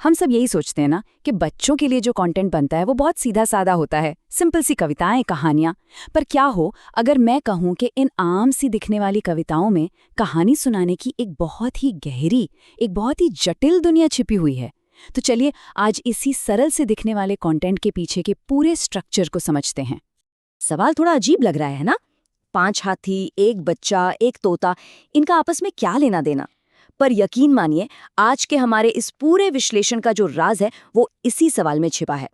हम सब यही सोचते हैं ना कि बच्चों के लिए जो कंटेंट बनता है वो बहुत सीधा साधा होता है, सिंपल सी कविताएं, कहानियां। पर क्या हो अगर मैं कहूं कि इन आम सी दिखने वाली कविताओं में कहानी सुनाने की एक बहुत ही गहरी, एक बहुत ही जटिल दुनिया छिपी हुई है। तो चलिए आज इसी सरल से दिखने वाले कंटेंट के पीछे के पूरे स्ट्रक्चर को समझते हैं। सवाल थोड़ा अजीब लग रहा है ना? 5 हाथी, एक बच्चा, एक तोता, इनका आपस में क्या लेना देना? पर यकीन मानिए, आज के हमारे इस पूरे विश्लेषण का जो राज है वो इसी सवाल में छिपा है।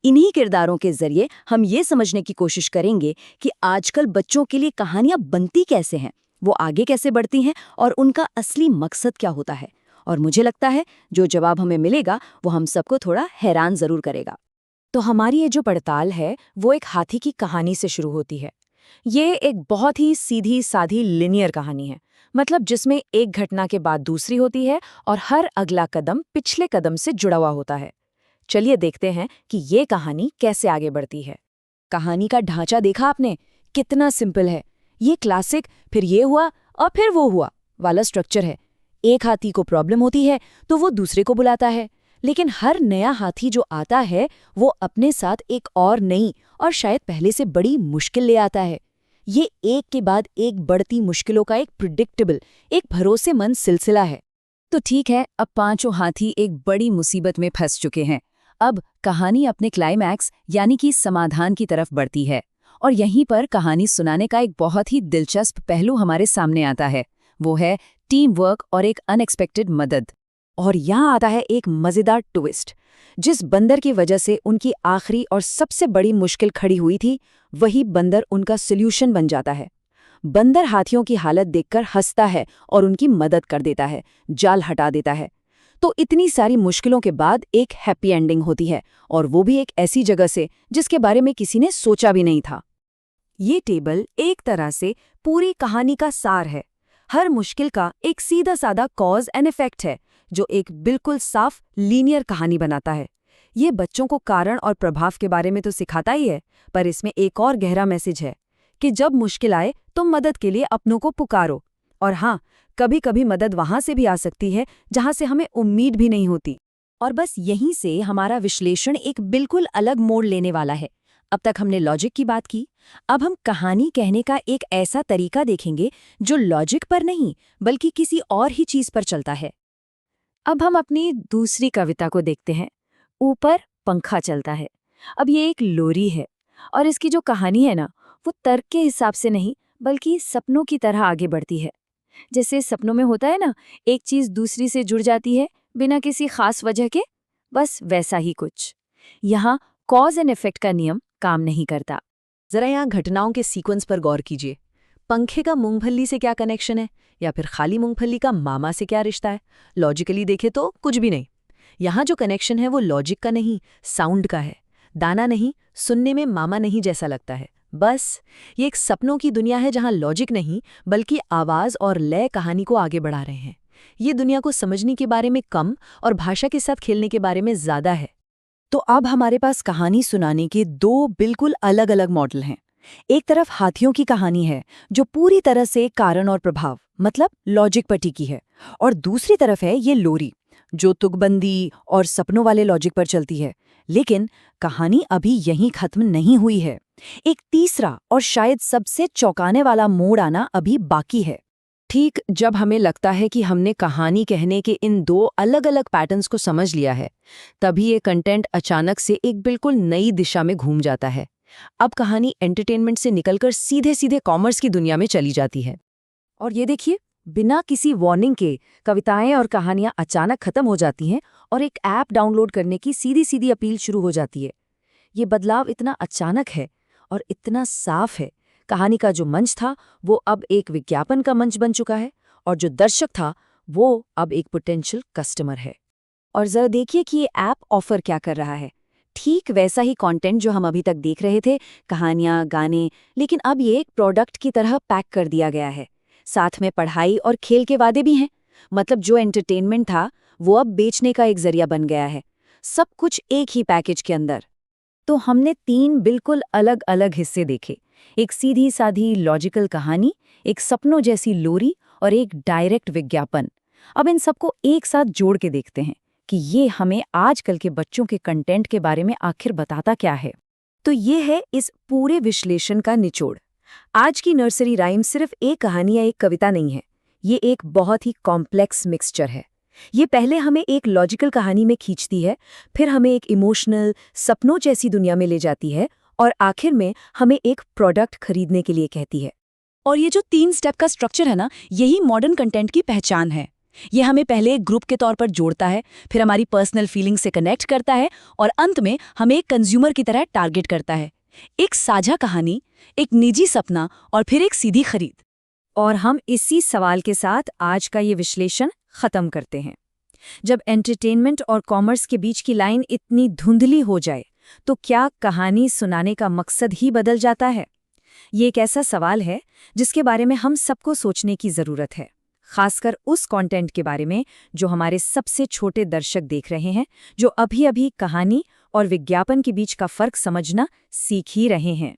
इन्हीं किरदारों के जरिए हम ये समझने की कोशिश करेंगे कि आजकल बच्चों के लिए कहानियां बनती कैसे हैं, वो आगे कैसे बढ़ती हैं और उनका असली मकसद क्या होता है। और मुझे लगता है जो जवाब हमें मिलेगा वो हम सबको थोड़ा हैरान जरूर करेगा। तो हमारी ये जो पड़ताल है वो एक हाथी की कहानी से शुरू होती है। ये एक बहुत ही सीधी साधी लिनियर कहानी है, मतलब जिसमें एक घटना के बाद दूसरी होती है और हर अगला कदम पिछले कदम से जुड़ा हुआ होता है। चलिए देखते हैं कि ये कहानी कैसे आगे बढ़ती है। कहानी का ढांचा देखा आपने, कितना सिंपल है। ये क्लासिक फिर ये हुआ और फिर वो हुआ वाला स्ट्रक्चर है। एक हाथी को प्रॉब्लम होती है तो वो दूसरे को बुलाता है, लेकिन हर नया हाथी जो आता है वो अपने साथ एक और नई और शायद पहले से बड़ी मुश्किल ले आता है। ये एक के बाद एक बढ़ती मुश्किलों का एक प्रिडिक्टेबल, एक भरोसेमंद सिलसिला है। तो ठीक है, अब पांचों हाथी एक बड़ी मुसीबत में फंस चुके हैं। अब कहानी अपने क्लाइमैक्स यानी कि समाधान की तरफ बढ़ती है, और यहीं पर कहानी सुनाने का एक बहुत ही दिलचस्प पहलू हमारे सामने आता है। वो है टीम वर्क और एक अनएक्सपेक्टेड मदद। और यहाँ आता है एक मजेदार ट्विस्ट। जिस बंदर की वजह से उनकी आखिरी और सबसे बड़ी मुश्किल खड़ी हुई थी, वही बंदर उनका सॉल्यूशन बन जाता है। बंदर हाथियों की हालत देखकर हंसता है और उनकी मदद कर देता है, जाल हटा देता है। तो इतनी सारी मुश्किलों के बाद एक हैप्पी एंडिंग होती है, और वो भी एक ऐसी जगह से जिसके बारे में किसी ने सोचा भी नहीं था। ये टेबल एक तरह से पूरी कहानी का सार है। हर मुश्किल का एक सीधा साधा कॉज एंड इफेक्ट है, जो एक बिल्कुल साफ लीनियर कहानी बनाता है। ये बच्चों को कारण और प्रभाव के बारे में तो सिखाता ही है, पर इसमें एक और गहरा मैसेज है कि जब मुश्किल आए तो मदद के लिए अपनों को पुकारो। और हाँ, कभी कभी मदद वहां से भी आ सकती है जहां से हमें उम्मीद भी नहीं होती। और बस यहीं से हमारा विश्लेषण एक बिल्कुल अलग मोड़ लेने वाला है। अब तक हमने लॉजिक की बात की, अब हम कहानी कहने का एक ऐसा तरीका देखेंगे जो लॉजिक पर नहीं बल्कि किसी और ही चीज पर चलता है। अब हम अपनी दूसरी कविता को देखते हैं। ऊपर पंखा चलता है। अब ये एक लोरी है, और इसकी जो कहानी है ना, वो तर्क के हिसाब से नहीं बल्कि सपनों की तरह आगे बढ़ती है। जैसे सपनों में होता है ना, एक चीज दूसरी से जुड़ जाती है बिना किसी खास वजह के, बस वैसा ही कुछ। यहाँ कॉज एंड इफेक्ट का नियम काम नहीं करता। जरा यहाँ घटनाओं के सीक्वेंस पर गौर कीजिए। पंखे का मूंगफली से क्या कनेक्शन है, या फिर खाली मूंगफली का मामा से क्या रिश्ता है? लॉजिकली देखे तो कुछ भी नहीं। यहाँ जो कनेक्शन है वो लॉजिक का नहीं, साउंड का है। दाना नहीं, सुनने में मामा नहीं जैसा लगता है। बस ये एक सपनों की दुनिया है जहाँ लॉजिक नहीं बल्कि आवाज और लय कहानी को आगे बढ़ा रहे हैं। ये दुनिया को समझने के बारे में कम और भाषा के साथ खेलने के बारे में ज्यादा है। तो अब हमारे पास कहानी सुनाने के दो बिल्कुल अलग अलग मॉडल हैं। एक तरफ हाथियों की कहानी है जो पूरी तरह से कारण और प्रभाव मतलब लॉजिक पर टिकी है, और दूसरी तरफ है ये लोरी जो तुकबंदी और सपनों वाले लॉजिक पर चलती है। लेकिन कहानी अभी यहीं खत्म नहीं हुई है। एक तीसरा और शायद सबसे चौंकाने वाला मोड़ आना अभी बाकी है। ठीक जब हमें लगता है कि हमने कहानी कहने के इन दो अलग अलग पैटर्न्स को समझ लिया है, तभी ये कंटेंट अचानक से एक बिल्कुल नई दिशा में घूम जाता है। अब कहानी एंटरटेनमेंट से निकलकर सीधे सीधे कॉमर्स की दुनिया में चली जाती है। और ये देखिए, बिना किसी वार्निंग के कविताएं और कहानियां अचानक खत्म हो जाती हैं और एक ऐप डाउनलोड करने की सीधी सीधी अपील शुरू हो जाती है। ये बदलाव इतना अचानक है और इतना साफ है। कहानी का जो मंच था वो अब एक विज्ञापन का मंच बन चुका है, और जो दर्शक था वो अब एक पोटेंशियल कस्टमर है। और जरा देखिए कि ये ऐप ऑफर क्या कर रहा है। ठीक वैसा ही कंटेंट जो हम अभी तक देख रहे थे, कहानियां, गाने, लेकिन अब ये एक प्रोडक्ट की तरह पैक कर दिया गया है। साथ में पढ़ाई और खेल के वादे भी हैं। मतलब जो एंटरटेनमेंट था वो अब बेचने का एक जरिया बन गया है। सब कुछ एक ही पैकेज के अंदर। तो हमने 3 बिल्कुल अलग अलग हिस्से देखे। एक सीधी साधी लॉजिकल कहानी, एक सपनों जैसी लोरी और एक डायरेक्ट विज्ञापन। अब इन सबको एक साथ जोड़ के देखते हैं कि ये हमें आजकल के बच्चों के कंटेंट के बारे में आखिर बताता क्या है। तो ये है इस पूरे विश्लेषण का निचोड़। आज की नर्सरी राइम सिर्फ एक कहानी या एक कविता नहीं है, ये एक बहुत ही कॉम्प्लेक्स मिक्सचर है। ये पहले हमें एक लॉजिकल कहानी में खींचती है, फिर हमें एक इमोशनल, सपनों जैसी दुनिया में ले जाती है, और आखिर में हमें एक प्रोडक्ट खरीदने के लिए कहती है। और ये जो 3 स्टेप का स्ट्रक्चर है ना, यही मॉडर्न कंटेंट की पहचान है। ये हमें पहले एक ग्रुप के तौर पर जोड़ता है, फिर हमारी पर्सनल फीलिंग से कनेक्ट करता है, और अंत में हमें एक कंज्यूमर की तरह टारगेट करता है। एक साझा कहानी, एक निजी सपना, और फिर एक सीधी खरीद। और हम इसी सवाल के साथ आज का ये विश्लेषण खत्म करते हैं। जब एंटरटेनमेंट और कॉमर्स के बीच की लाइन इतनी धुंधली हो जाए, तो क्या कहानी सुनाने का मकसद ही बदल जाता है? ये एक ऐसा सवाल है जिसके बारे में हम सबको सोचने की ज़रूरत है, खासकर उस कंटेंट के बारे में जो हमारे सबसे छोटे दर्शक देख रहे हैं, जो अभी-अभी कहानी और विज्ञापन के बीच का फ़र्क समझना सीख ही रहे हैं।